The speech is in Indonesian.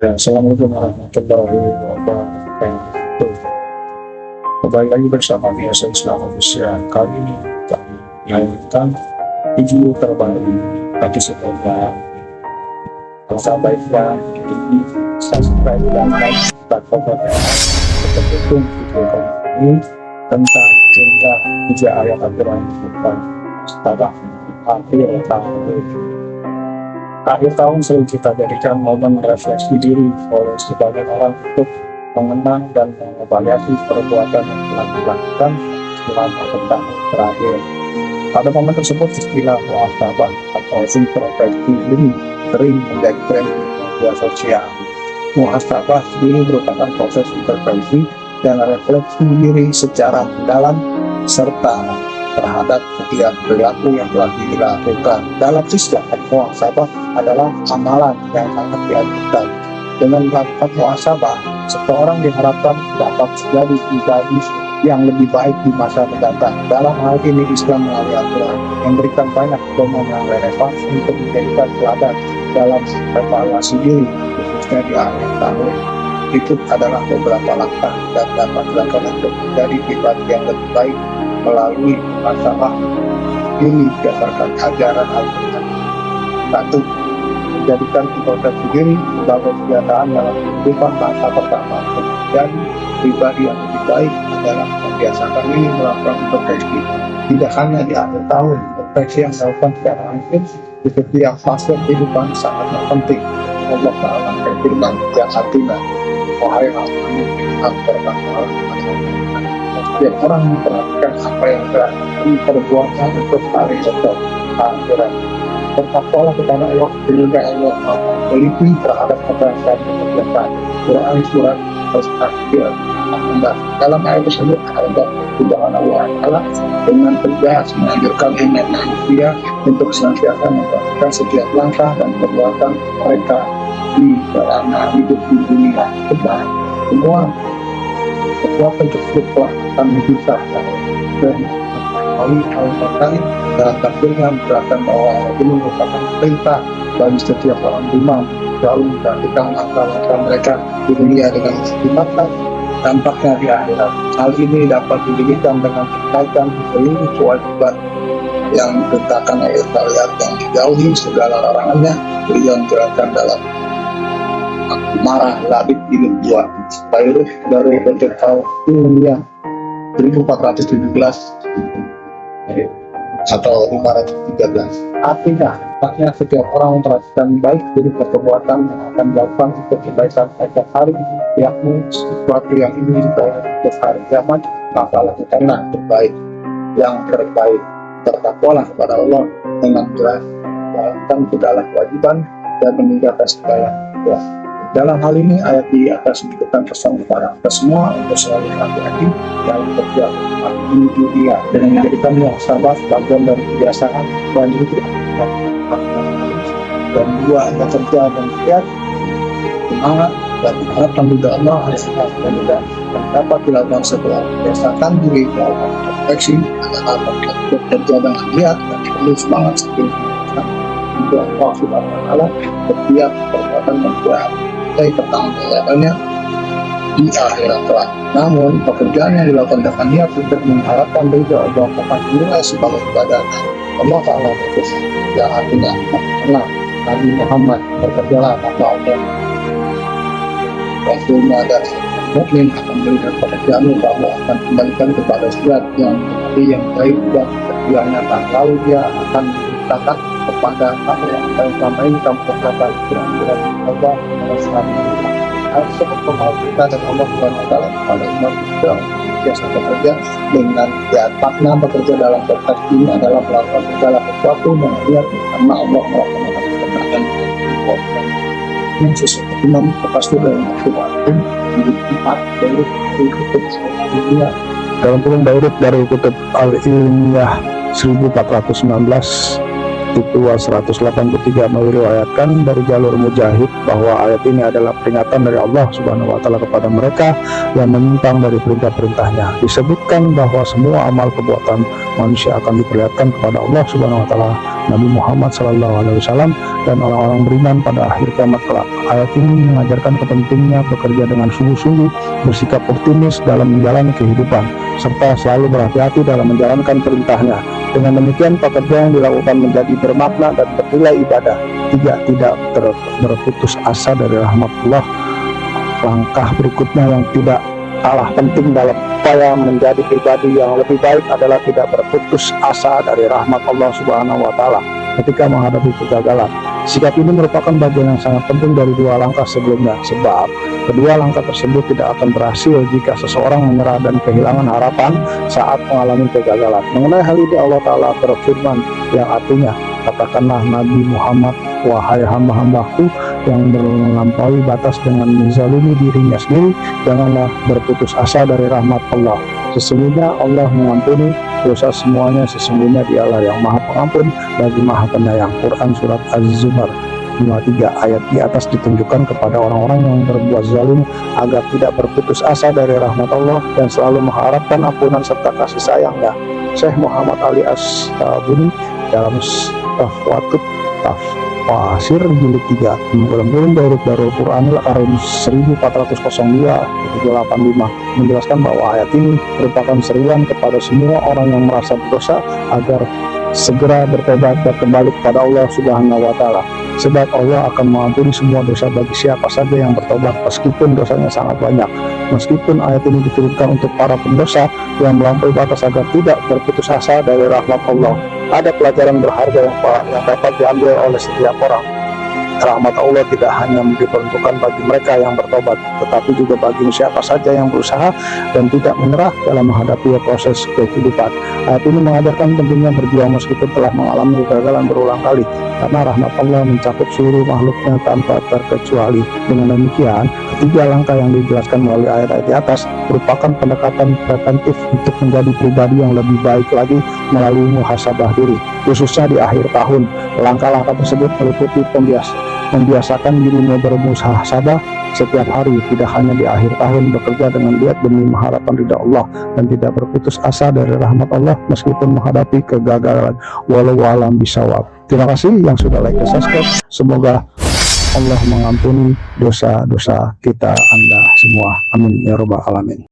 Ya, Assalamualaikum warahmatullahi wabarakatuh. Kembali lagi bersama Biasa Islam Official. Kali ini kami melanjutkan video terbaru bagi sebelumnya. Alangkah baiknya ini subscribe dan like platform pendukung video kami ini tentang jumlah 3 ayat Al-Quran bukan setelah akhir tahun sering kita jadikan momen refleksi diri oleh sebagian orang untuk mengenang dan mengevaluasi perbuatan yang telah dilakukan selama tahun terakhir. Pada momen tersebut istilah muhasabah atau introspeksi ini sering menjadi tren di media sosial. Muhasabah ini merupakan proses intervensi dan refleksi diri secara mendalam serta terhadap setiap perilaku yang telah dilakukan. Dalam Islam, muhasabah adalah amalan yang sangat dianjurkan. Dengan melakukan muhasabah, seseorang diharapkan dapat menjadi pribadi yang lebih baik di masa mendatang. Dalam hal ini, Islam melalui Al-Quran memberikan banyak pedoman yang relevan untuk menjadikan teladan dalam evaluasi diri, khususnya di akhir tahun. Itu adalah beberapa langkah dan dapat dilakukan untuk menjadi pribadi yang lebih baik melalui muhasabah ini berdasarkan ajaran Al-Quran. 1. Menjadikan introspeksi diri sebagai kebiasaan dalam kehidupan. Masa pertama untuk menjadi pribadi yang lebih baik adalah membiasakan diri melakukan introspeksi. Tidak hanya di akhir tahun, introspeksi yang dilakukan secara langsung di setiap fase kehidupan sangatlah penting. Allah Ta'ala berfirman, yang artinya, wahai Allah, setiap orang memperhatikan apa yang telah diperbuatkan untuk hari esok akhirat. Bertakwalah kepada Allah sehingga Allah teliti terhadap apa yang telah dikerjakan. Quran surat Al-Akhir. Dalam ayat tersebut ada tuduhan Allah Ta'ala dengan tegas menganjurkan umat manusia untuk senantiasa memperhatikan setiap langkah dan perbuatan mereka di dalam hidup di dunia. Semua kekuatan tersebut telah kami bisa dan Al-Quran dalam tafsirnya menjelaskan bahwa ini merupakan perintah bagi setiap orang beriman selalu memperhatikan langkah-langkah mereka di dunia dengan sempurna dampaknya di akhirat. Hal ini dapat didirikan dengan berkaitan seluruh kewajiban yang diperintahkan oleh syariat yang dijauhi segala larangannya. Beliau menjelaskan dalam Marah Labib Jilid 2 Bayrut dari tahun 1417 atau 513. Artinya setiap orang memperhatikan baik dari perbuatan yang akan dilakukan untuk kebaikan setiap hari, yakni sesuatu yang ingin untuk hari kiamat, maka lakukanlah terbaik yang terbaik. Bertakwalah kepada Allah dengan jelas, jalankan segala kewajiban dan meninggalkan segala dosa. Dalam hal ini, ayat di atas memberikan pesan kepada kita semua untuk selalu hati-hati dalam setiap menuju dia dengan menjadikan muhasabah bagian dari kebiasaan dan juga dan dua bekerja dan giat semangat dan harapkan juga Allah dan juga dapat dilakukan setelah kebiasaan diri dalam refleksi adalah bekerja dan giat dan perlu semangat seperti juga Allah Subhanahu wa Ta'ala setiap perbuatan membuat dari pertanggungjawabannya di akhirat kelak. Namun pekerjaan yang dilakukan dengan niat untuk mengharapkan ridha Allah akan dinilai sebagai ibadah. Allah Ta'ala berfirman, yang artinya karena Nabi Muhammad bekerjalah maka Allah Rasulnya dan mukmin akan melihat pekerjaanmu bahwa akan kembalikan kepada surat yang baik dan yang nyata. Lalu dia akan menceritakan kepada apa yang selama ini kamu kerjakan kira-kira Allah selanjutnya. Harus berdoa kita dan Allah Subhanahu wa Ta'ala kepada umat Islam biasa bekerja dengan makna bekerja dalam konteks ini adalah melakukan segala sesuatu mengingat karena Allah melakukan pekerjaan yang sesuatu imam pasti dalam Al-Quran di 4 Bayrut dari kutub dunia dalam kurung Bayrut dari kutub Al-Ilmiyah 1419 itu 183 meriwayatkan dari jalur Mujahid bahwa ayat ini adalah peringatan dari Allah Subhanahu wa Ta'ala kepada mereka yang menyimpang dari perintah-perintahnya. Disebutkan bahwa semua amal perbuatan manusia akan diperlihatkan kepada Allah Subhanahu wa Ta'ala, Nabi Muhammad SAW dan orang-orang beriman pada akhir kiamat kelak. Ayat ini mengajarkan pentingnya bekerja dengan sungguh-sungguh, bersikap optimis dalam menjalani kehidupan, serta selalu berhati-hati dalam menjalankan perintahnya. Dengan demikian, pekerjaan yang dilakukan menjadi bermakna dan bernilai ibadah. 3. Tidak berputus asa dari rahmat Allah. Langkah berikutnya yang tidak kalah penting dalam upaya menjadi pribadi yang lebih baik adalah tidak berputus asa dari rahmat Allah Subhanahu wa Ta'ala ketika menghadapi kegagalan. Sikap ini merupakan bagian yang sangat penting dari dua langkah sebelumnya, sebab kedua langkah tersebut tidak akan berhasil jika seseorang menyerah dan kehilangan harapan saat mengalami kegagalan. Mengenai hal ini, Allah Ta'ala berfirman yang artinya, katakanlah Nabi Muhammad, wahai hamba-hambaku yang melampaui batas dengan menzalimi dirinya sendiri, janganlah berputus asa dari rahmat Allah. Sesungguhnya Allah mengampuni dosa semuanya, sesungguhnya Dialah yang Maha Pengampun lagi Maha Penyayang. Quran Surat Az-Zumar 53. Ayat di atas ditunjukkan kepada orang-orang yang berbuat zalim agar tidak berputus asa dari rahmat Allah dan selalu mengharapkan ampunan serta kasih sayangnya. Syekh Muhammad Ali As-Sabuni dalam Tafwatut Tafsir jilid 3 Mumpulun Darul Quranil Karim 1402-785 menjelaskan bahwa ayat ini merupakan seruan kepada semua orang yang merasa berdosa agar segera bertobat dan kembali kepada Allah Subhanahu wa Ta'ala, sebab Allah akan mengampuni semua dosa bagi siapa saja yang bertobat meskipun dosanya sangat banyak. Meskipun ayat ini diturunkan untuk para pendosa yang melampaui batas agar tidak berputus asa dari rahmat Allah, ada pelajaran berharga yang dapat diambil oleh setiap orang. Rahmat Allah tidak hanya diperuntukkan bagi mereka yang bertobat, tetapi juga bagi siapa saja yang berusaha dan tidak menyerah dalam menghadapi proses kehidupan. Ayat ini mengajarkan pentingnya berjuang meskipun telah mengalami kegagalan berulang kali, karena rahmat Allah mencakup seluruh makhluknya tanpa terkecuali. Dengan demikian, ketiga langkah yang dijelaskan melalui ayat-ayat di atas merupakan pendekatan preventif untuk menjadi pribadi yang lebih baik lagi melalui muhasabah diri, khususnya di akhir tahun. Langkah-langkah tersebut meliputi membiasakan dirinya bermuhasabah setiap hari, tidak hanya di akhir tahun, bekerja dengan giat demi mengharapkan ridha Allah dan tidak berputus asa dari rahmat Allah meskipun menghadapi kegagalan. Walau alam bisawab. Terima kasih yang sudah like dan subscribe. Semoga Allah mengampuni dosa-dosa kita Anda semua. Amin ya rabbal alamin.